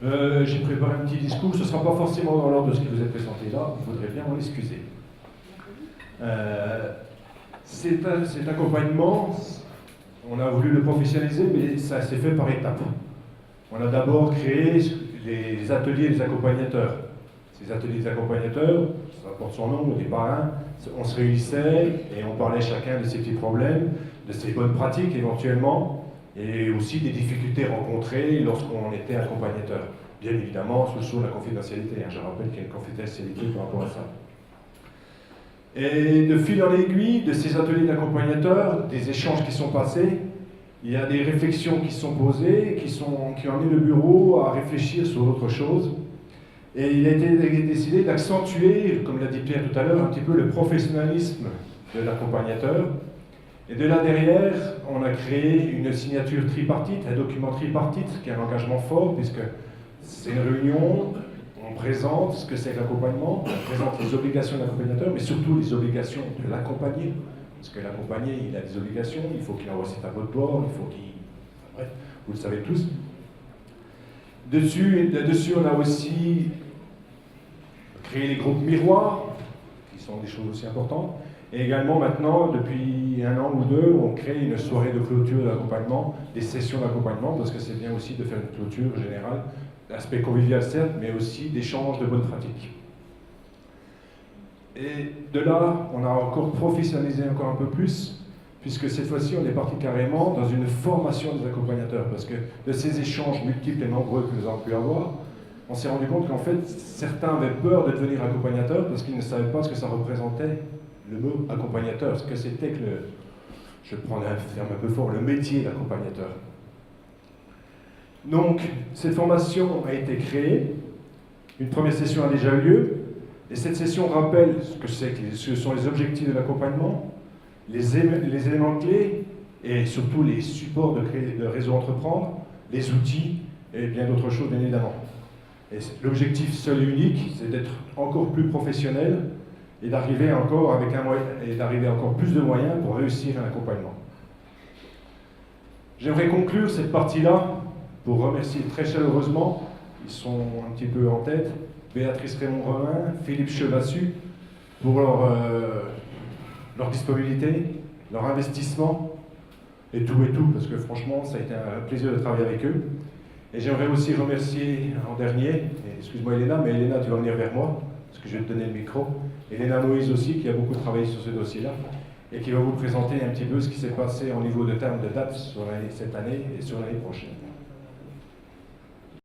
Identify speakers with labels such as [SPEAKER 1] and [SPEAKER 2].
[SPEAKER 1] J'ai préparé un petit discours, ce ne sera pas forcément dans l'ordre de ce qui vous est présenté là, il faudrait bien m'en excuser. Cet accompagnement, on a voulu le professionnaliser, mais ça s'est fait par étapes. On a d'abord créé les ateliers des accompagnateurs. Ces ateliers des accompagnateurs, ça porte son nom, des parrains, on se réunissait et on parlait chacun de ses petits problèmes, de ses bonnes pratiques éventuellement, et aussi des difficultés rencontrées lorsqu'on était accompagnateur. Bien évidemment, sous la confidentialité. Je rappelle qu'il y a une confidentialité par rapport à ça. Et de fil en aiguille de ces ateliers d'accompagnateurs, des échanges qui sont passés, il y a des réflexions qui sont posées, qui ont amené le bureau à réfléchir sur autre chose. Et il a été décidé d'accentuer, comme l'a dit Pierre tout à l'heure, un petit peu le professionnalisme de l'accompagnateur. Et de là derrière, on a créé une signature tripartite, un document tripartite, qui est un engagement fort, puisque c'est une réunion, on présente ce que c'est que l'accompagnement, on présente les obligations de l'accompagnateur, mais surtout les obligations de l'accompagné. Parce que l'accompagné, il a des obligations, il faut qu'il envoie ses tableaux de bord, il faut qu'il... Bref, vous le savez tous. Là-dessus, on a aussi créé les groupes miroirs, qui sont des choses aussi importantes. Et également, maintenant, depuis 1 an ou 2, on crée une soirée de clôture d'accompagnement, des sessions d'accompagnement, parce que c'est bien aussi de faire une clôture générale, l'aspect convivial certes, mais aussi d'échange de bonnes pratiques. Et de là, on a encore professionnalisé encore un peu plus, puisque cette fois-ci, on est parti carrément dans une formation des accompagnateurs, parce que de ces échanges multiples et nombreux que nous avons pu avoir, on s'est rendu compte qu'en fait, certains avaient peur de devenir accompagnateurs parce qu'ils ne savaient pas ce que ça représentait, le mot accompagnateur, ce que c'était que je prends un terme un peu fort, le métier d'accompagnateur. Donc, cette formation a été créée, une première session a déjà eu lieu, et cette session rappelle ce sont les objectifs de l'accompagnement, les éléments clés, et surtout les supports de réseau entreprendre, les outils, et bien d'autres choses, bien évidemment. Et l'objectif seul et unique, c'est d'être encore plus professionnel et d'arriver encore plus de moyens pour réussir un accompagnement. J'aimerais conclure cette partie-là pour remercier très chaleureusement, ils sont un petit peu en tête, Béatrice Raymond-Romain, Philippe Chevassu, pour leur disponibilité, leur investissement, et tout, parce que franchement, ça a été un plaisir de travailler avec eux. Et j'aimerais aussi remercier en dernier, excuse-moi Elena, mais Elena, tu vas venir vers moi, parce que je vais te donner le micro. Elena Moïse aussi, qui a beaucoup travaillé sur ce dossier-là, et qui va vous présenter un petit peu ce qui s'est passé au niveau de termes de date sur cette année et sur l'année prochaine.